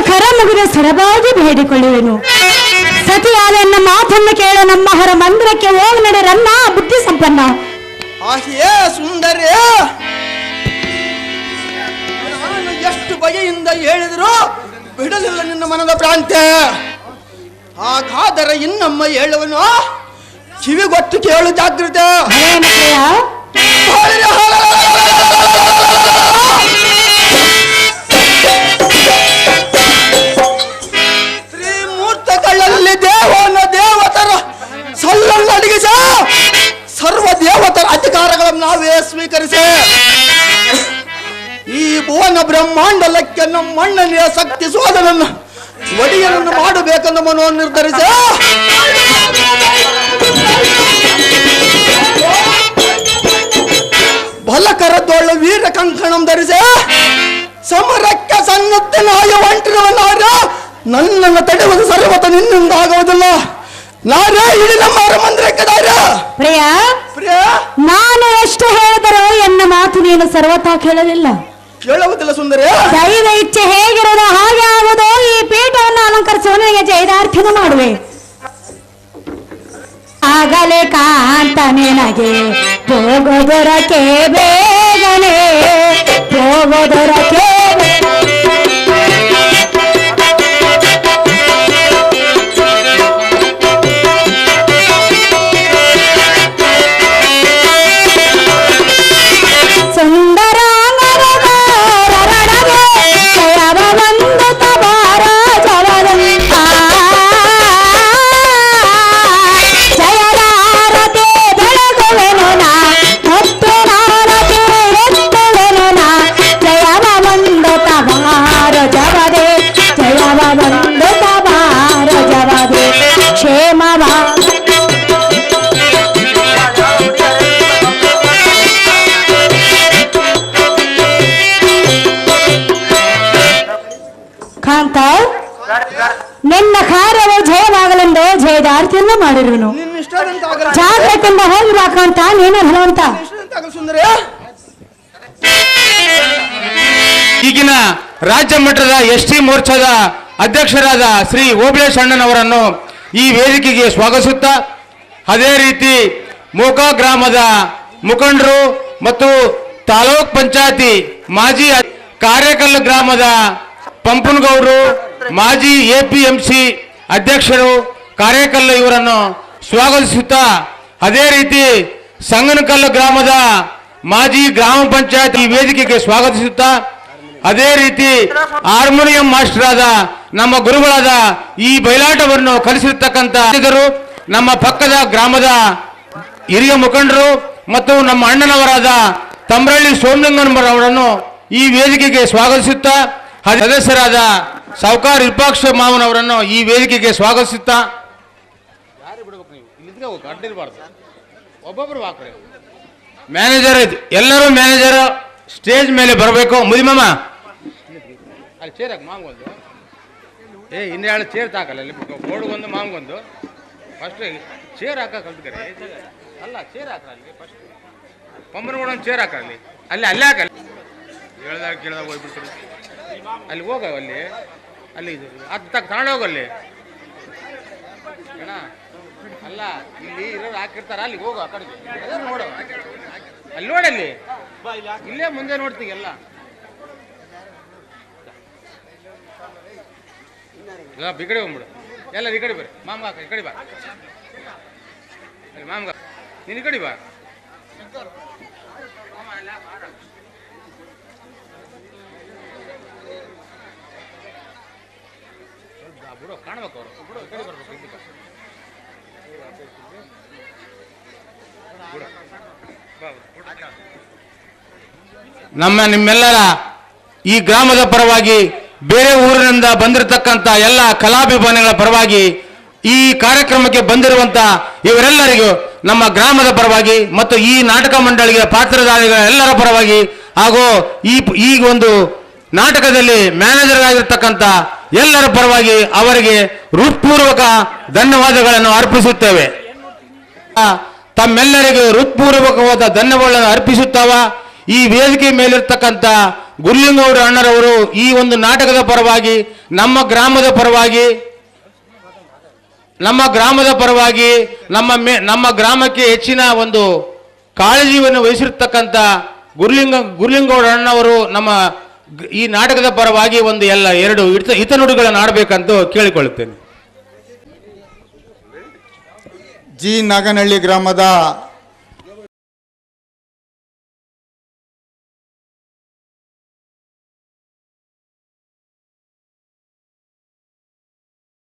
ಕರ ಮುಗಿದ ಸರಬಾಗಿ ಬೇಡಿಕೊಳ್ಳುವೆನು. ಸತಿಯಾದ ನನ್ನ ಮಾತನ್ನು ಕೇಳ ನಮ್ಮ ಹೊರ ಮಂದಿರಕ್ಕೆ ಹೋಗಿ ನಡೆರನ್ನ ಬುದ್ಧಿ ಸಂಪನ್ನ. ಆಹಿಯೇ ಸುಂದರಿ, ನಾನು ಎಷ್ಟು ಬಗೆಯಿಂದ ಹೇಳಿದ್ರು ಬಿಡಲಿಲ್ಲ ನಿನ್ನ ಮನದ ಪ್ರಾಂತ್ಯ. ಹಾಗಾದರೆ ಇನ್ನೊಮ್ಮ ಹೇಳುವನು, ಕಿವಿಗೊಟ್ಟು ಕೇಳು ಜಾಗೃತೆ. ತ್ರಿಮೂರ್ತಗಳಲ್ಲಿ ದೇವನ ದೇವತರ ಸಲ್ಲನ್ನು ಅಡಗಿಸ ಸರ್ವ ದೇವತರ ಅಧಿಕಾರಗಳನ್ನು ನಾವೇ ಸ್ವೀಕರಿಸಿ ಈ ಭುವನ ಬ್ರಹ್ಮಾಂಡಲಕ್ಕೆ ನಮ್ಮ ಅಣ್ಣನಿಯ ಶಕ್ತಿ ಸೋದನನ್ನು ಒಡೆಯನನ್ನು ಮಾಡಬೇಕೆಂದು ಮನವನ್ನು ನಿರ್ಧರಿಸಿ ಬಲಕರದೊಳ್ಳು ವೀರ ಕಂಕಣಂ ಧರಿಸಿ ಸಮರಕ್ಕೆ ಸನ್ನದ್ಧನಾಯ ಹೊಂಟಿರುವನಾರ ನನ್ನನ್ನು ತಡೆಯುವುದು ಸರ್ವತ ನಿನ್ನಿಂದ ಆಗುವುದಿಲ್ಲ. ನಾರೇ ಇಡೀ ನಮ್ಮ ಮಂದಿರಕ್ಕೆ ಪ್ರಿಯ ಪ್ರಿಯ, ನಾನು ಎಷ್ಟು ಹೇಳಿದರೂ ಎನ್ನ ಮಾತು ನೀನು ಸರ್ವತಾ ಕೇಳಲಿಲ್ಲ. ಕೇಳುವುದಿಲ್ಲ ಸುಂದರಿ. ದೈವ ಇಚ್ಛೆ ಹೇಗಿರೋದು ಹಾಗೆ ಆಗುವುದು. ಈ ಪೀಠವನ್ನು ಅಲಂಕರಿಸುವ ನನಗೆ ಜಯದಾರ್ಥಿನ ಮಾಡುವೆ. ಆಗಲೇ ಕಾಂತ ನಿನಗೆ ಹೋಗೋದರಕ್ಕೆ ಬೇಗನೆ ಹೋಗೋದರಕ್ಕೆ ನಿನ್ನ ಕಾರ್ಯವು ಜಯವಾಗಲೆಂದು ಜಯದಾರ್ಥಿಯನ್ನು ಮಾಡಿರುವನು. ಜಾಗ್ರತೆಯಿಂದ ಹೋಗಿರಾಕಂತ ನೀನು ಹೇಳುವಂತ ಈಗಿನ ರಾಜ್ಯ ಮಟ್ಟದ ಎಸ್ಟಿ ಮೋರ್ಚಾದ ಅಧ್ಯಕ್ಷರಾದ ಶ್ರೀ ಓಬಳೇಶ್ ಅಣ್ಣನವರನ್ನು ಈ ವೇದಿಕೆಗೆ ಸ್ವಾಗತಿಸುತ್ತಾ, ಅದೇ ರೀತಿ ಮೋಕಾ ಗ್ರಾಮದ ಮುಖಂಡರು ಮತ್ತು ತಾಲೂಕ್ ಪಂಚಾಯತಿ ಮಾಜಿ ಕಾರ್ಯಕಲ್ಲು ಗ್ರಾಮದ ಪಂಪನಗೌಡರು, ಮಾಜಿ ಎಪಿಎಂಸಿ ಅಧ್ಯಕ್ಷರು ಕಾರ್ಯಕಲ್ಲು ಇವರನ್ನು ಸ್ವಾಗತಿಸುತ್ತಾ, ಅದೇ ರೀತಿ ಸಂಗನಕಲ್ಲು ಗ್ರಾಮದ ಮಾಜಿ ಗ್ರಾಮ ಪಂಚಾಯತ್ ಈ ವೇದಿಕೆಗೆ ಸ್ವಾಗತಿಸುತ್ತಾ, ಅದೇ ರೀತಿ ಹಾರ್ಮೋನಿಯಂ ಮಾಸ್ಟರ್ ಆದ ನಮ್ಮ ಗುರುಗಳಾದ ಈ ಬಯಲಾಟವನ್ನು ಕಲಿಸಿರ್ತಕ್ಕಂಥ ನಮ್ಮ ಪಕ್ಕದ ಗ್ರಾಮದ ಹಿರಿಯ ಮುಖಂಡರು ಮತ್ತು ನಮ್ಮ ಅಣ್ಣನವರಾದ ತಮ್ರಳ್ಳಿ ಸೋಮಲಿಂಗನವರನ್ನು ಈ ವೇದಿಕೆಗೆ ಸ್ವಾಗತಿಸುತ್ತಾ, ಸದಸ್ಯರಾದ ಸಾವುಕಾರ ವಿರೂಪಾಕ್ಷ ಮಾವನವರನ್ನು ಈ ವೇದಿಕೆಗೆ ಸ್ವಾಗತಿಸುತ್ತಾ, ಒಬ್ಬೊಬ್ಬರು ಮ್ಯಾನೇಜರ್ ಎಲ್ಲರೂ ಮ್ಯಾನೇಜರ್ ಸ್ಟೇಜ್ ಮೇಲೆ ಬರಬೇಕು. ಮುದಿಮಮ್ಮ ಅಲ್ಲಿ ಚೇರ್ ಹಾಕಿ ಮಾಮಗೊಂದು, ಇನ್ನು ಎರಡು ಚೇರ್ ತಾಕಲ್ಲ, ಅಲ್ಲಿ ಬೋರ್ಡ್ಗೊಂದು ಮಾಮಗೊಂದು. ಫಸ್ಟ್ ಚೇರ್ ಹಾಕ ಕಲ್ತ್ಕರೆ ಅಲ್ಲ, ಚೇರ್ ಹಾಕಲ್ಲಿ ಫಸ್ಟ್ ಪಂಬನಗೂಡ ಒಂದು ಚೇರ್ ಹಾಕಲ್ಲಿ, ಅಲ್ಲೇ ಹಾಕಲ್ಲ. ಹೇಳ್ದಾಗ ಕೇಳ್ದಾಗ ಹೋಗ್ಬಿಡ್ತಾರೆ, ಅಲ್ಲಿ ಹೋಗ, ಅಲ್ಲಿ ಅದು ತಗೊಂಡೋಗಲ್ಲಿ ಅಣ್ಣ. ಅಲ್ಲ, ಇಲ್ಲಿ ಇರೋರು ಹಾಕಿರ್ತಾರ, ಅಲ್ಲಿಗೆ ಹೋಗು, ಆ ಕಡೆಗೆ ನೋಡು, ಅಲ್ಲಿ ನೋಡಲ್ಲಿ, ಇಲ್ಲೇ ಮುಂದೆ ನೋಡ್ತೀವಿ ಎಲ್ಲ. ಈ ಕಡೆ ಹೋಗ್ಬಿಡು, ಎಲ್ಲ ಈ ಕಡೆ ಬರ್ರಿ. ಮಾಮ್ಗ ಈ ಕಡೆ ಬಾ, ಮಾಮ್ಗ ನೀನು ಈ ಕಡೆ ಬಾ. ಬಿಡು, ಕಾಣ್ಬೇಕು ಅವರು, ಬಿಡು, ಈ ಕಡೆ ಬರ್ಬೇಕು. ನಿಮ್ಮೆಲ್ಲರ ಈ ಗ್ರಾಮದ ಪರವಾಗಿ, ಬೇರೆ ಊರಿನಿಂದ ಬಂದಿರತಕ್ಕಂಥ ಎಲ್ಲ ಕಲಾಭಿಮಾನಿಗಳ ಪರವಾಗಿ, ಈ ಕಾರ್ಯಕ್ರಮಕ್ಕೆ ಬಂದಿರುವಂತ ಇವರೆಲ್ಲರಿಗೂ ನಮ್ಮ ಗ್ರಾಮದ ಪರವಾಗಿ ಮತ್ತು ಈ ನಾಟಕ ಮಂಡಳಿಗೆ ಪಾತ್ರಧಾರಿಗಳ ಎಲ್ಲರ ಪರವಾಗಿ ಹಾಗೂ ಈ ಒಂದು ನಾಟಕದಲ್ಲಿ ಮ್ಯಾನೇಜರ್ ಆಗಿರ್ತಕ್ಕಂಥ ಎಲ್ಲರ ಪರವಾಗಿ ಅವರಿಗೆ ಹೃತ್ಪೂರ್ವಕ ಧನ್ಯವಾದಗಳನ್ನು ಅರ್ಪಿಸುತ್ತೇವೆ. ತಮ್ಮೆಲ್ಲರಿಗೂ ಹೃತ್ಪೂರ್ವಕವಾದ ಧನ್ಯವಾದಗಳನ್ನು ಅರ್ಪಿಸುತ್ತಾವ. ಈ ವೇದಿಕೆ ಮೇಲಿರ್ತಕ್ಕಂಥ ಗುರುಲಿಂಗೌಡ ಅಣ್ಣರವರು ಈ ಒಂದು ನಾಟಕದ ಪರವಾಗಿ ನಮ್ಮ ಗ್ರಾಮಕ್ಕೆ ನಮ್ಮ ಗ್ರಾಮಕ್ಕೆ ಹೆಚ್ಚಿನ ಒಂದು ಕಾಳಜಿಯನ್ನು ವಹಿಸಿರ್ತಕ್ಕಂಥ ಗುರುಲಿಂಗೌಡ ಅಣ್ಣವರು ನಮ್ಮ ಈ ನಾಟಕದ ಪರವಾಗಿ ಒಂದು ಎರಡು ಹಿತನುಡಿಗಳನ್ನು ಆಡಬೇಕಂತ ಕೇಳಿಕೊಳ್ಳುತ್ತೇನೆ. ಜಿ ನಾಗನಹಳ್ಳಿ ಗ್ರಾಮದ